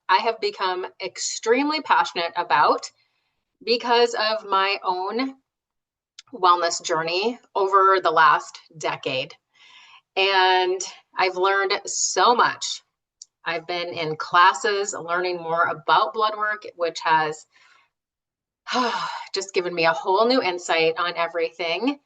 I have become extremely passionate about because of my own wellness journey over the last decade. And I've learned so much. I've been in classes learning more about blood work, which has just given me a whole new insight on everything.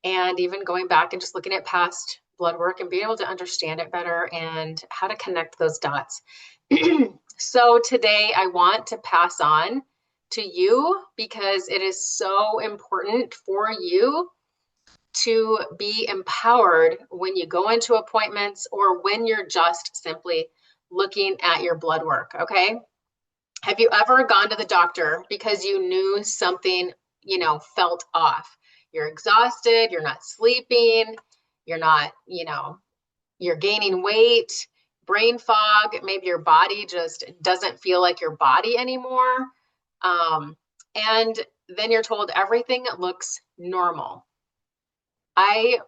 And even going back and just looking at past blood work and being able to understand it better and how to connect those dots. So today I want to pass on to you because it is so important for you to be empowered when you go into appointments or when you're just simply looking at your blood work, okay? Have you ever gone to the doctor because you knew something, felt off? You're exhausted, you're not sleeping, you're not, you're gaining weight, brain fog, maybe your body just doesn't feel like your body anymore. And then you're told everything looks normal. I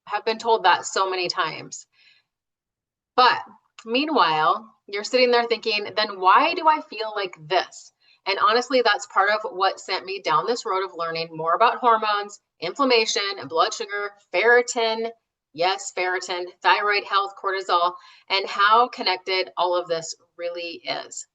have been told that so many times. But meanwhile, you're sitting there thinking, then why do I feel like this? And honestly, that's part of what sent me down this road of learning more about hormones, inflammation, and blood sugar, ferritin, yes, ferritin, thyroid health, cortisol, and how connected all of this really is.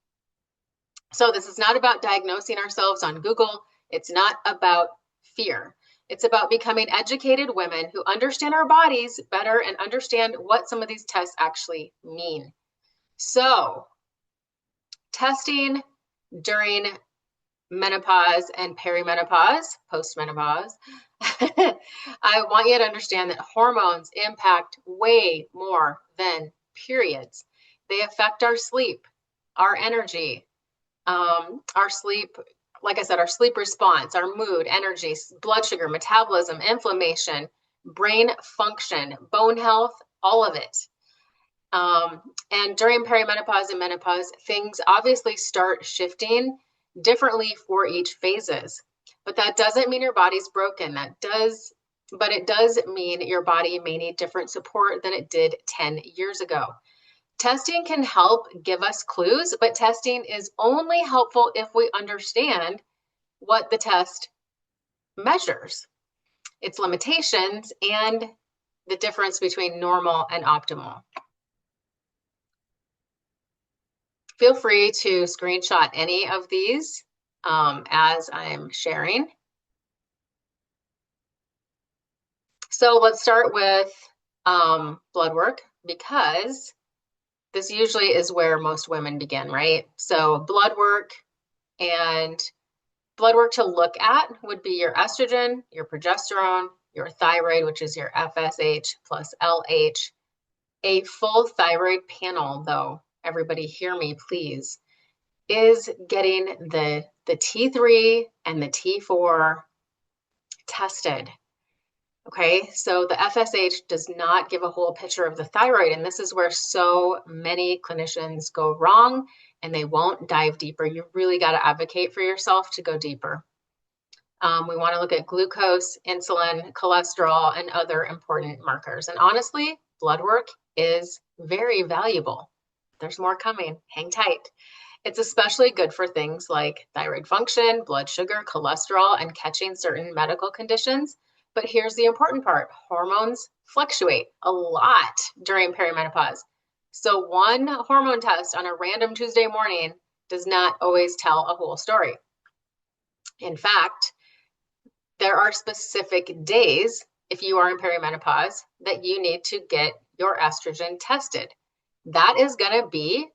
So this is not about diagnosing ourselves on Google. It's not about fear. It's about becoming educated women who understand our bodies better and understand what some of these tests actually mean. So, testing during menopause and perimenopause, postmenopause, I want you to understand that hormones impact way more than periods. They affect our sleep, our energy, our sleep, like I said, our sleep response, our mood, energy, blood sugar, metabolism, inflammation, brain function, bone health, all of it. And during perimenopause and menopause, things obviously start shifting differently for each phases. But that doesn't mean your body's broken. But it does mean your body may need different support than it did 10 years ago. Testing can help give us clues, but testing is only helpful if we understand what the test measures, its limitations, and the difference between normal and optimal. Feel free to screenshot any of these as I'm sharing. So let's start with blood work, because this usually is where most women begin, right? So blood work to look at would be your estrogen, your progesterone, your thyroid, which is your FSH plus LH. A full thyroid panel, though, everybody hear me, please, is getting the T3 and the T4 tested. Okay, so the FSH does not give a whole picture of the thyroid, and this is where so many clinicians go wrong and they won't dive deeper. You really got to advocate for yourself to go deeper. We want to look at glucose, insulin, cholesterol, and other important markers. And honestly, blood work is very valuable. There's more coming. Hang tight. It's especially good for things like thyroid function, blood sugar, cholesterol, and catching certain medical conditions. But here's the important part. Hormones fluctuate a lot during perimenopause. So one hormone test on a random Tuesday morning does not always tell a whole story. In fact, there are specific days, if you are in perimenopause, that you need to get your estrogen tested. That is going to be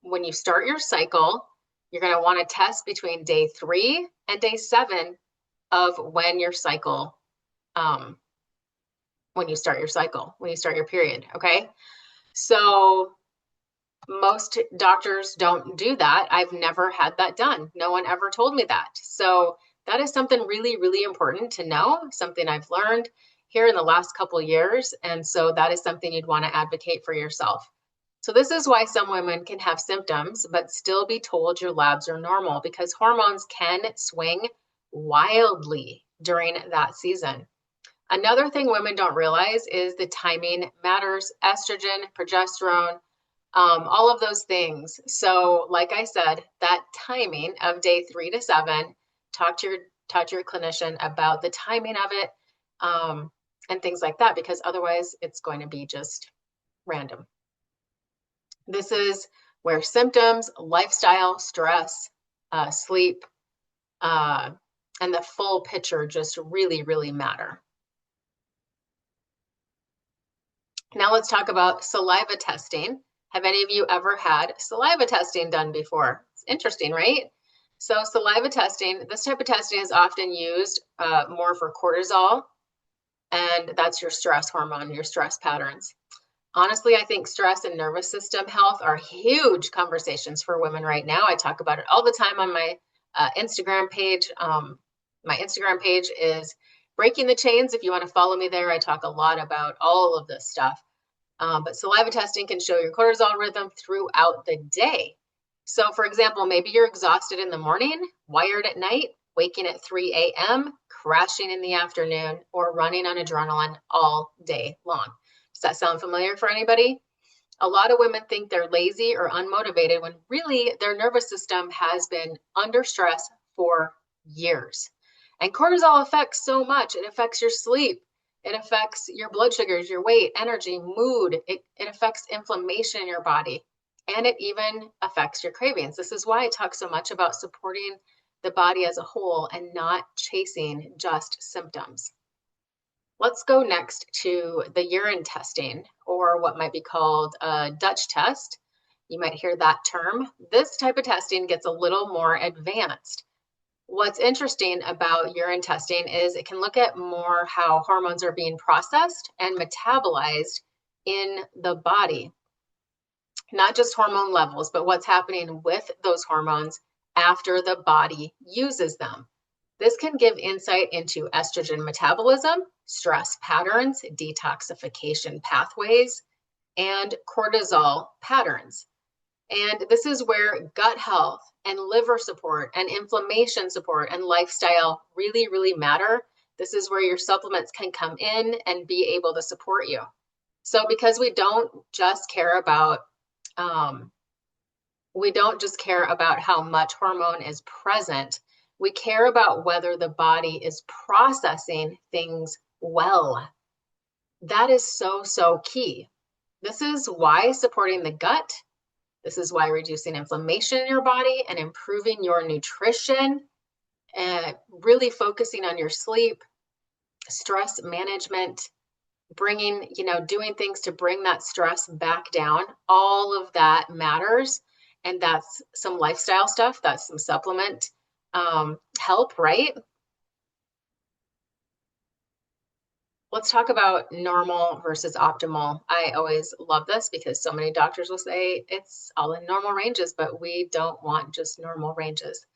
when you start your cycle. You're going to want to test between day 3 and day 7 of when your cycle, when you start your period, okay? So most doctors don't do that. I've never had that done. No one ever told me that. So that is something really, really important to know, something I've learned here in the last couple of years. And so that is something you'd want to advocate for yourself. So this is why some women can have symptoms, but still be told your labs are normal, because hormones can swing wildly during that season. Another thing women don't realize is the timing matters. Estrogen, progesterone, all of those things. So like I said, that timing of day 3 to 7, talk to your clinician about the timing of it, and things like that, because otherwise it's going to be just random. This is where symptoms, lifestyle, stress, sleep, and the full picture just really, really matter. Now let's talk about saliva testing. Have any of you ever had saliva testing done before? It's interesting, right? So saliva testing, this type of testing is often used more for cortisol, and that's your stress hormone, your stress patterns. Honestly, I think stress and nervous system health are huge conversations for women right now. I talk about it all the time on my Instagram page. My Instagram page is Breaking the Chains. If you want to follow me there, I talk a lot about all of this stuff. But saliva testing can show your cortisol rhythm throughout the day. So for example, maybe you're exhausted in the morning, wired at night, waking at 3 a.m., crashing in the afternoon, or running on adrenaline all day long. Does that sound familiar for anybody? A lot of women think they're lazy or unmotivated when really their nervous system has been under stress for years. And cortisol affects so much. It affects your sleep. It affects your blood sugars, your weight, energy, mood. It affects inflammation in your body. And it even affects your cravings. This is why I talk so much about supporting the body as a whole and not chasing just symptoms. Let's go next to the urine testing, or what might be called a Dutch test. You might hear that term. This type of testing gets a little more advanced. What's interesting about urine testing is it can look at more how hormones are being processed and metabolized in the body. Not just hormone levels, but what's happening with those hormones after the body uses them. This can give insight into estrogen metabolism, stress patterns, detoxification pathways, and cortisol patterns. And this is where gut health and liver support and inflammation support and lifestyle really, really matter. This is where your supplements can come in and be able to support you. So because we don't just care about how much hormone is present, we care about whether the body is processing things well. That is so, so key. This is why supporting the gut, this is why reducing inflammation in your body and improving your nutrition, really focusing on your sleep, stress management, doing things to bring that stress back down. All of that matters. And that's some lifestyle stuff. That's some supplement help, right? Let's talk about normal versus optimal. I always love this because so many doctors will say it's all in normal ranges, but we don't want just normal ranges.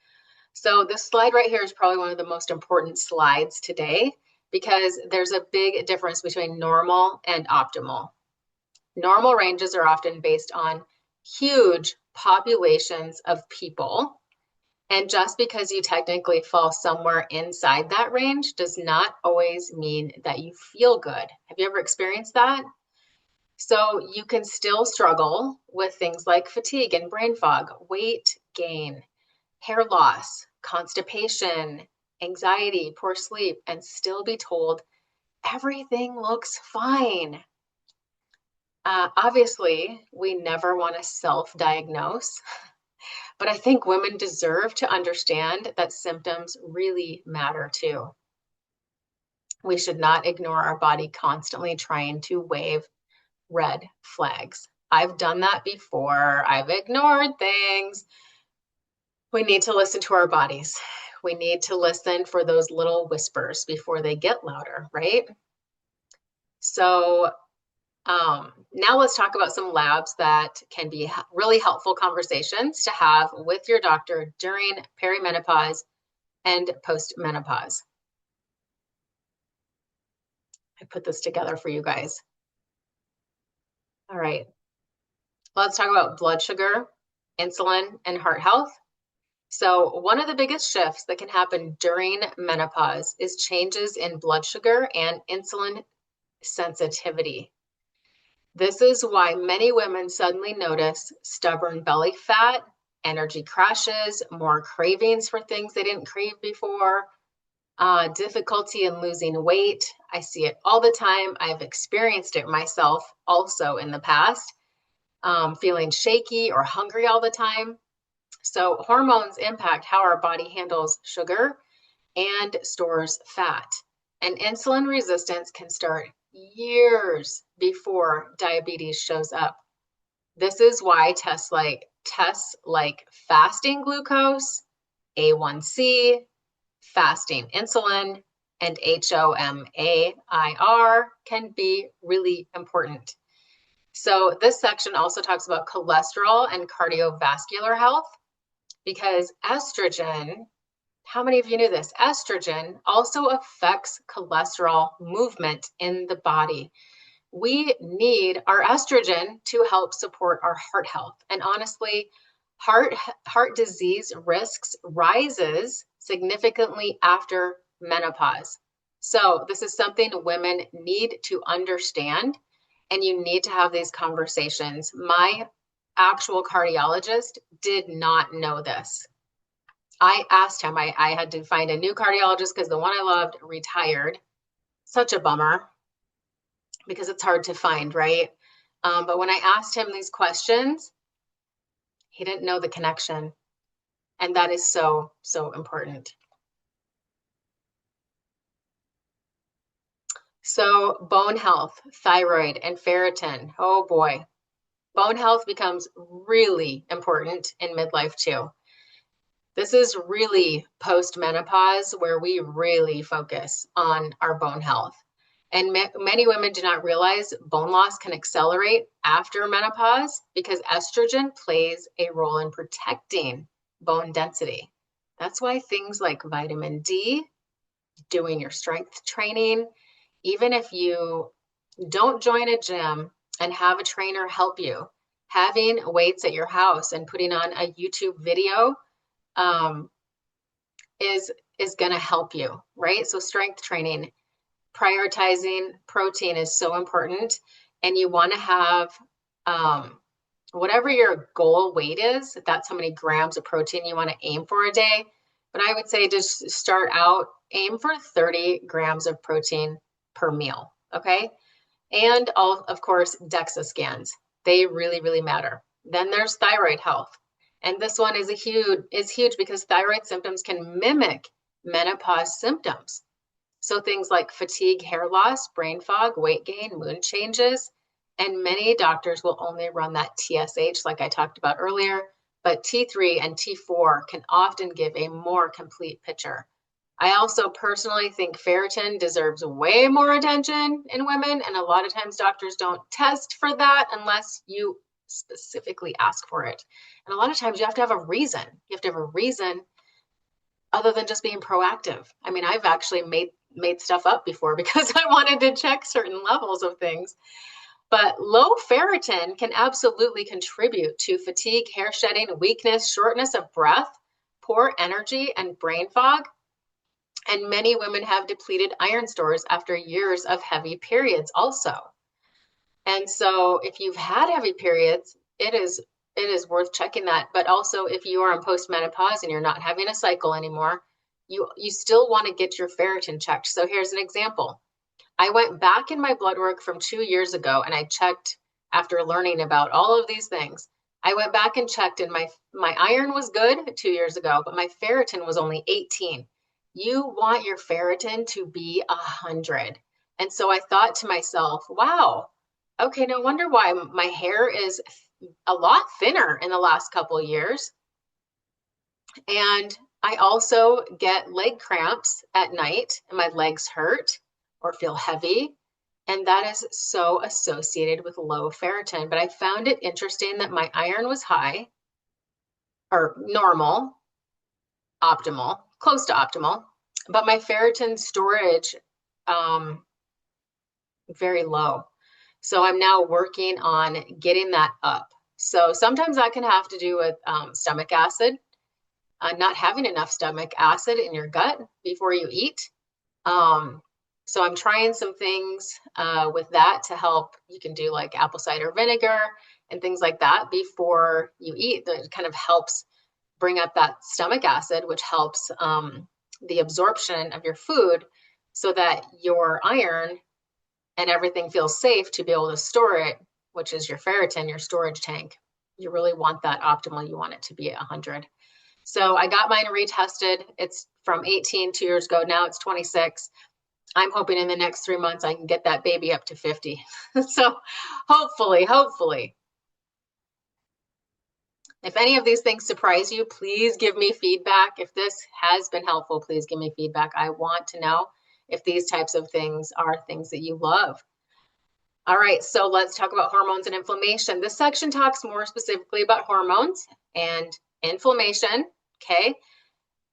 So this slide right here is probably one of the most important slides today because there's a big difference between normal and optimal. Normal ranges are often based on huge populations of people. And just because you technically fall somewhere inside that range does not always mean that you feel good. Have you ever experienced that? So you can still struggle with things like fatigue and brain fog, weight gain, hair loss, constipation, anxiety, poor sleep, and still be told everything looks fine. Obviously, we never want to self-diagnose. But I think women deserve to understand that symptoms really matter too. We should not ignore our body constantly trying to wave red flags. I've done that before. I've ignored things. We need to listen to our bodies. We need to listen for those little whispers before they get louder, right? So now let's talk about some labs that can be really helpful conversations to have with your doctor during perimenopause and postmenopause. I put this together for you guys. All right, let's talk about blood sugar, insulin, and heart health. So one of the biggest shifts that can happen during menopause is changes in blood sugar and insulin sensitivity. This is why many women suddenly notice stubborn belly fat, energy crashes, more cravings for things they didn't crave before, difficulty in losing weight. I see it all the time. I've experienced it myself also in the past, feeling shaky or hungry all the time. So hormones impact how our body handles sugar and stores fat. And insulin resistance can start years before diabetes shows up. This is why tests like fasting glucose, A1C, fasting insulin, and HOMAIR can be really important. So this section also talks about cholesterol and cardiovascular health, because estrogen, how many of you knew this? Estrogen also affects cholesterol movement in the body. We need our estrogen to help support our heart health. And honestly, heart disease risks rises significantly after menopause. So this is something women need to understand, and you need to have these conversations. My actual cardiologist did not know this. I asked him, I had to find a new cardiologist because the one I loved retired. Such a bummer, because it's hard to find, right? But when I asked him these questions, he didn't know the connection. And that is so, so important. So bone health, thyroid, and ferritin. Oh boy. Bone health becomes really important in midlife too. This is really post-menopause where we really focus on our bone health. And many women do not realize bone loss can accelerate after menopause because estrogen plays a role in protecting bone density. That's why things like vitamin D, doing your strength training, even if you don't join a gym and have a trainer help you, having weights at your house and putting on a YouTube video is going to help you, right? So strength training, prioritizing protein is so important, and you want to have whatever your goal weight is, that's how many grams of protein you want to aim for a day. But I would say just start out, aim for 30 grams of protein per meal, okay? And all, of course, DEXA scans. They really, really matter. Then there's thyroid health. And this one is huge because thyroid symptoms can mimic menopause symptoms. So things like fatigue, hair loss, brain fog, weight gain, mood changes, and many doctors will only run that TSH like I talked about earlier, but T3 and T4 can often give a more complete picture. I also personally think ferritin deserves way more attention in women, and a lot of times doctors don't test for that unless you specifically ask for it. And a lot of times you have to have a reason. You have to have a reason other than just being proactive. I mean, I've actually made stuff up before because I wanted to check certain levels of things. But low ferritin can absolutely contribute to fatigue, hair shedding, weakness, shortness of breath, poor energy, and brain fog. And many women have depleted iron stores after years of heavy periods also. And so if you've had heavy periods, it is worth checking that. But also if you are in postmenopause and you're not having a cycle anymore, you still want to get your ferritin checked. So here's an example. I went back in my blood work from 2 years ago and I checked after learning about all of these things. I went back and checked, and my iron was good 2 years ago, but my ferritin was only 18. You want your ferritin to be 100. And so I thought to myself, wow, okay, no wonder why my hair is a lot thinner in the last couple of years. And I also get leg cramps at night and my legs hurt or feel heavy. And that is so associated with low ferritin. But I found it interesting that my iron was high, or normal, optimal, close to optimal, but my ferritin storage very low. So I'm now working on getting that up. So sometimes that can have to do with stomach acid, not having enough stomach acid in your gut before you eat. So I'm trying some things with that to help. You can do like apple cider vinegar and things like that before you eat. That kind of helps bring up that stomach acid, which helps the absorption of your food so that your iron and everything feels safe to be able to store it, which is your ferritin, your storage tank. You really want that optimal. You want it to be at 100. So I got mine retested. It's from 18 2 years ago. Now it's 26. I'm hoping in the next 3 months I can get that baby up to 50. So hopefully. If any of these things surprise you, please give me feedback. If this has been helpful, please give me feedback. I want to know if these types of things are things that you love. All right, so let's talk about hormones and inflammation. This section talks more specifically about hormones and inflammation, okay?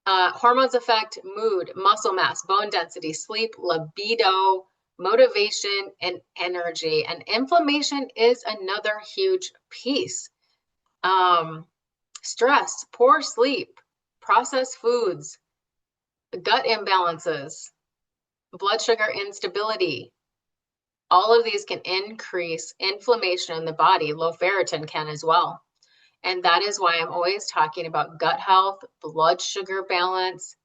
Hormones affect mood, muscle mass, bone density, sleep, libido, motivation, and energy. And inflammation is another huge piece. Stress, poor sleep, processed foods, gut imbalances, blood sugar instability. All of these can increase inflammation in the body. Low ferritin can as well. And that is why I'm always talking about gut health, blood sugar balance,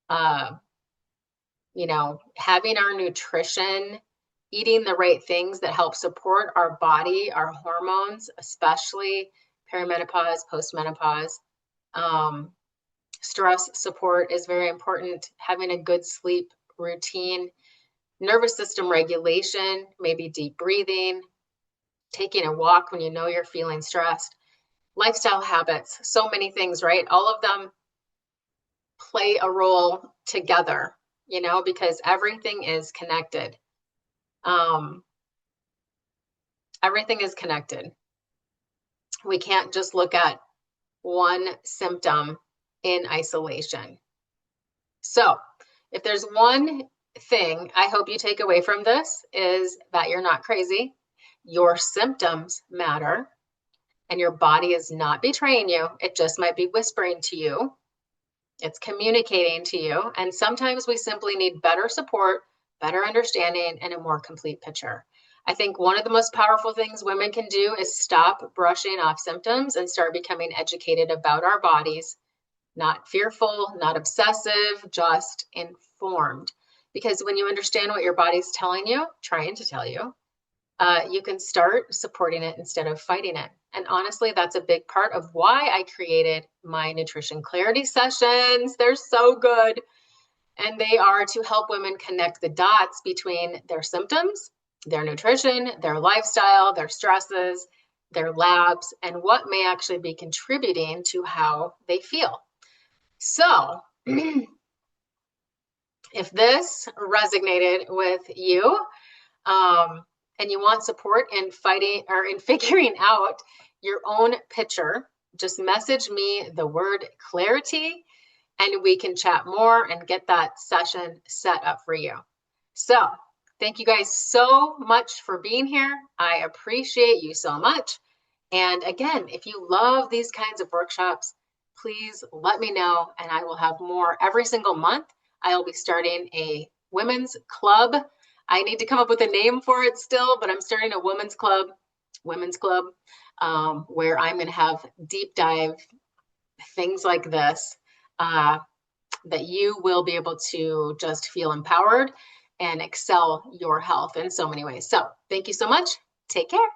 having our nutrition, eating the right things that help support our body, our hormones, especially perimenopause, postmenopause. Stress support is very important. Having a good sleep routine, nervous system regulation, maybe deep breathing, taking a walk when you know you're feeling stressed, lifestyle habits, so many things, right? All of them play a role together, because everything is connected. Everything is connected. We can't just look at one symptom in isolation. So if there's one thing I hope you take away from this is that you're not crazy. Your symptoms matter and your body is not betraying you. It just might be whispering to you. It's communicating to you. And sometimes we simply need better support, better understanding, and a more complete picture. I think one of the most powerful things women can do is stop brushing off symptoms and start becoming educated about our bodies. Not fearful, not obsessive, just informed. Because when you understand what your body's telling you, trying to tell you, you can start supporting it instead of fighting it. And honestly, that's a big part of why I created my nutrition clarity sessions. They're so good. And they are to help women connect the dots between their symptoms, their nutrition, their lifestyle, their stresses, their labs, and what may actually be contributing to how they feel. So if this resonated with you, and you want support in fighting or in figuring out your own picture, just message me the word clarity and we can chat more and get that session set up for you. So thank you guys so much for being here. I appreciate you so much. And again, if you love these kinds of workshops, please let me know and I will have more every single month. I'll be starting a women's club. I need to come up with a name for it still, but I'm starting a women's club, where I'm going to have deep dive things like this that you will be able to just feel empowered and excel your health in so many ways. So thank you so much. Take care.